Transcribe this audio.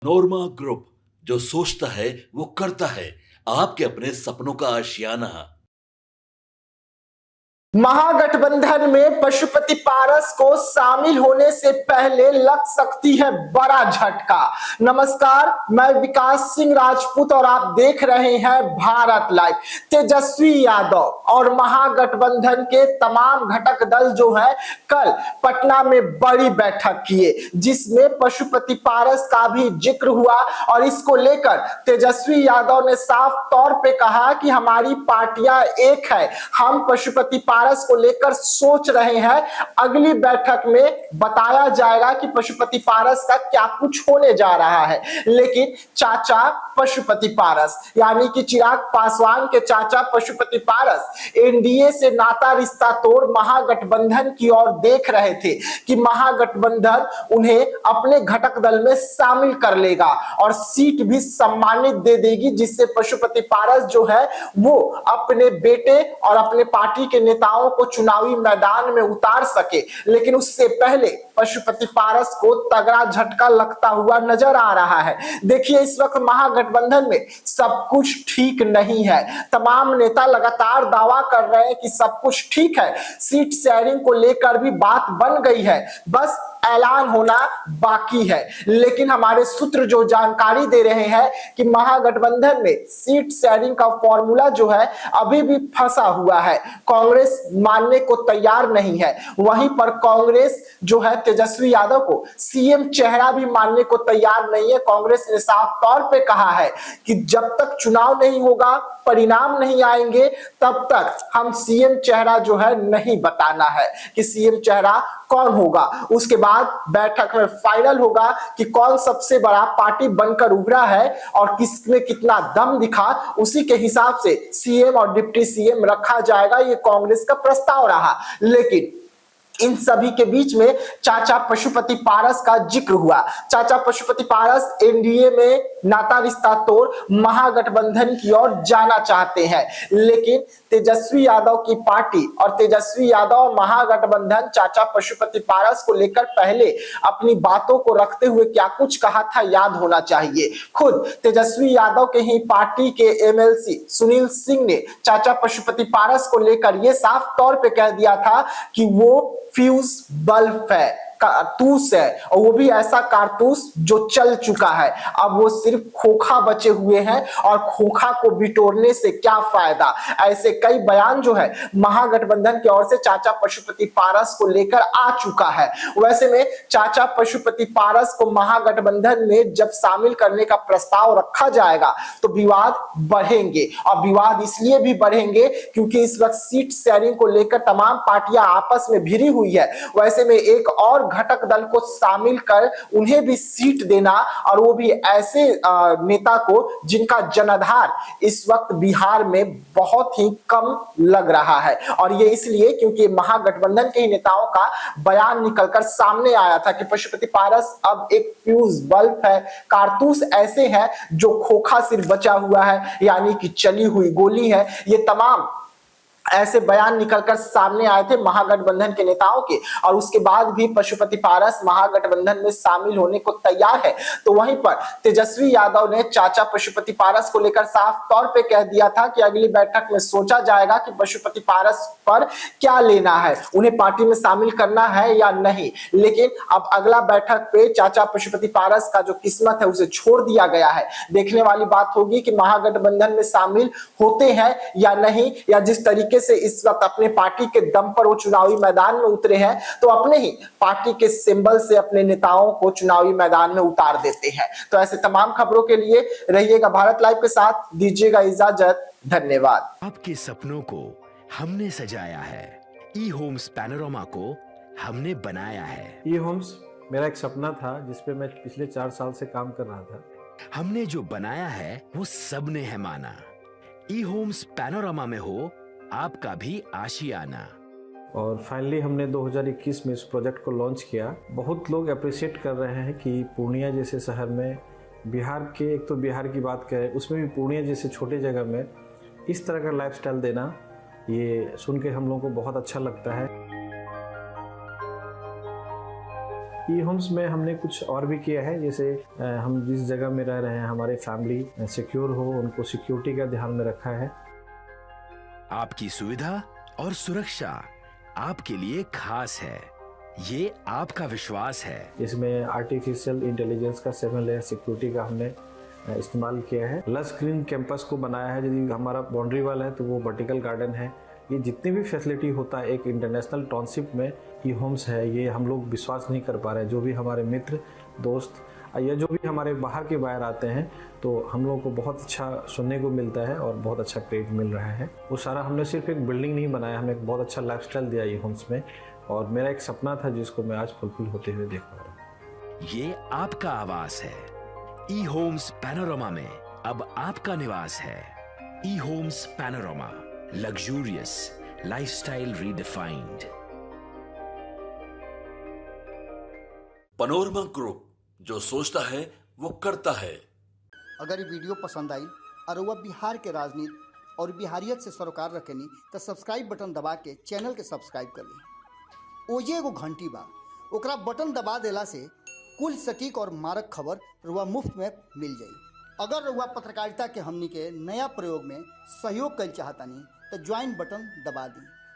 नोरमा group, जो सोचता है वो करता है। आपके अपने सपनों का आशियाना। महागठबंधन में पशुपति पारस को शामिल होने से पहले लग सकती है बड़ा झटका। नमस्कार, मैं विकास सिंह राजपूत और आप देख रहे हैं भारत लाइव। तेजस्वी यादव और महागठबंधन के तमाम घटक दल जो है कल पटना में बड़ी बैठक किए, जिसमें पशुपति पारस का भी जिक्र हुआ और इसको लेकर तेजस्वी यादव ने साफ तौर पे कहा कि हमारी पार्टियां एक है, हम पशुपति पारस को लेकर सोच रहे हैं। अगली बैठक में बताया जाएगा कि पशुपति पारस का क्या कुछ होने जा रहा है। लेकिन चाचा पशुपति पारस यानी कि चिराग पासवान के चाचा पशुपति पारस एनडीए से नाता रिश्ता तोड़ महागठबंधन की ओर देख रहे थे कि महागठबंधन उन्हें अपने घटक दल में शामिल कर लेगा और सीट भी सम्मानित दे देगी, जिससे पशुपति पारस जो है वो अपने बेटे और अपने पार्टी के नेताओं को चुनावी मैदान में उतार सके। लेकिन उससे पहले पशुपति पारस को तगड़ा झटका लगता हुआ नजर आ रहा है। देखिए, इस वक्त महागठबंधन में सब कुछ ठीक नहीं है। तमाम नेता लगातार दावा कर रहे हैं कि सब कुछ ठीक है, सीट शेयरिंग को लेकर भी बात बन गई है, बस ऐलान होना बाकी है। लेकिन हमारे सूत्र जो जानकारी दे रहे हैं कि महागठबंधन में सीट शेयरिंग का फॉर्मूला जो है अभी भी फंसा हुआ है, कांग्रेस मानने को तैयार नहीं है। वहीं पर कांग्रेस जो है तेजस्वी यादव को सीएम चेहरा भी मानने को तैयार नहीं है। कांग्रेस ने साफ तौर पे कहा है कि जब तक चुनाव नहीं होगा, परिणाम नहीं आएंगे, तब तक हम सीएम चेहरा जो है नहीं बताना है कि सीएम चेहरा कौन होगा। उसके बाद बैठक में फाइनल होगा कि कौन सबसे बड़ा पार्टी बनकर उभरा है और किसने कितना दम दिखा। उसी के हिसाब से सीएम और डिप्टी सीएम रखा जाएगा। ये कांग्रेस का प्रस्ताव रहा। लेकिन इन सभी के बीच में चाचा पशुपति पारस का जिक्र हुआ। चाचा पशुपति पारस एनडीए में नाता रिश्ता तोड़ महागठबंधन की ओर जाना चाहते हैं। लेकिन तेजस्वी यादव की पार्टी और तेजस्वी यादव और महागठबंधन चाचा पशुपति पारस को लेकर पहले अपनी बातों को रखते हुए क्या कुछ कहा था, याद होना चाहिए। खुद तेजस्वी यादव के ही पार्टी के एमएलसी सुनील सिंह ने चाचा पशुपति पारस को लेकर यह साफ तौर पे कह दिया था कि वो फ्यूज बल्ब है, कारतूस है, और वो भी ऐसा कारतूस जो चल चुका है। अब वो सिर्फ खोखा बचे हुए हैं और खोखा को बिटोरने से क्या फायदा। ऐसे कई बयान जो है महागठबंधन की ओर से चाचा पशुपति पारस को लेकर आ चुका है। वैसे में चाचा पशुपति पारस को महागठबंधन में जब शामिल करने का प्रस्ताव रखा जाएगा तो विवाद बढ़ेंगे, और विवाद इसलिए भी बढ़ेंगे क्योंकि इस वक्त सीट शेयरिंग को लेकर तमाम पार्टियां आपस में भिड़ी हुई है। वैसे में एक और घटक दल को शामिल कर उन्हें भी सीट देना, और वो भी ऐसे नेता को जिनका जनाधार इस वक्त बिहार में बहुत ही कम लग रहा है। और ये इसलिए क्योंकि महागठबंधन के ही नेताओं का बयान निकलकर सामने आया था कि पशुपति पारस अब एक फ्यूज बल्ब है, कारतूस ऐसे है जो खोखा सिर्फ बचा हुआ है, यानी कि चली हुई गोली है। ये तमाम ऐसे बयान निकलकर सामने आए थे महागठबंधन के नेताओं के, और उसके बाद भी पशुपति पारस महागठबंधन में शामिल होने को तैयार है। तो वहीं पर तेजस्वी यादव ने चाचा पशुपति पारस को लेकर साफ तौर पे कह दिया था कि अगली बैठक में सोचा जाएगा कि पशुपति पारस पर क्या लेना है, उन्हें पार्टी में शामिल करना है या नहीं। लेकिन अब अगला बैठक पे चाचा पशुपति पारस का जो किस्मत है उसे छोड़ दिया गया है। देखने वाली बात होगी कि महागठबंधन में शामिल होते हैं या नहीं, या जिस तरीके से इस वक्त अपने पार्टी के दम पर वो चुनावी मैदान में उतरे हैं तो अपने ही पार्टी के सिंबल से अपने नेताओं को चुनावी मैदान में उतार देते हैं। तो ऐसे तमाम खबरों के लिए रहिएगा भारत लाइव के साथ, दीजिएगा इजाजत, धन्यवाद। आपके सपनों को हमने सजाया है, ई होम्स पैनोरामा को हमने बनाया है। ई होम्स मेरा एक सपना था जिसपे मैं पिछले 4 साल से काम कर रहा था। हमने जो बनाया है वो सबने है माना। ई होम्स पैनोरामा में हो आपका भी आशियाना। और फाइनली हमने 2021 में इस प्रोजेक्ट को लॉन्च किया। बहुत लोग अप्रिशिएट कर रहे हैं कि पूर्णिया जैसे शहर में, बिहार के, एक तो बिहार की बात करें उसमें भी पूर्णिया जैसे छोटे जगह में इस तरह का लाइफस्टाइल देना, ये सुन के हम लोगों को बहुत अच्छा लगता है। ई होम्स में हमने कुछ और भी किया है, जैसे हम जिस जगह में रह रहे हैं हमारे फैमिली सिक्योर हो, उनको सिक्योरिटी का ध्यान में रखा है। आपकी सुविधा और सुरक्षा आपके लिए खास है, ये आपका विश्वास है। इसमें आर्टिफिशियल इंटेलिजेंस का 7 लेयर सिक्योरिटी का हमने इस्तेमाल किया है। लस ग्रीन कैंपस को बनाया है, यदि हमारा बाउंड्री वाल है तो वो वर्टिकल गार्डन है। ये जितनी भी फैसिलिटी होता है एक इंटरनेशनल टाउनशिप में ई होम्स है, ये हम लोग विश्वास नहीं कर पा रहे हैं। जो भी हमारे मित्र दोस्त या जो भी हमारे बाहर के बाहर आते हैं तो हम लोगों को बहुत अच्छा सुनने को मिलता है और बहुत अच्छा क्रेडिट मिल रहा है। वो सारा हमने सिर्फ एक बिल्डिंग नहीं बनाया, हमें एक बहुत अच्छा लाइफस्टाइल दिया ई होम्स में, और मेरा एक सपना था जिसको मैं आज फुलफिल होते हुए देख पा रहा हूँ। ये आपका आवास है। ई होम्स पैनोरामा में अब आपका निवास है। E homes Panorama, luxurious lifestyle redefined. Panorama group, जो सोचता है वो करता है। अगर ये वीडियो पसंद आई और वह बिहार के राजनीति और बिहारियत से सरोकार रखेनी तो सब्सक्राइब बटन दबा के चैनल के सब्सक्राइब कर ली। ओजे एगो घंटी बा, ओकरा बटन दबा देला से कुल सटीक और मारक खबर रुआ मुफ्त में मिल जाई। अगर रुआ पत्रकारिता के हमनी के नया प्रयोग में सहयोग कर चाहतानी तो ज्वाइन बटन दबा दी।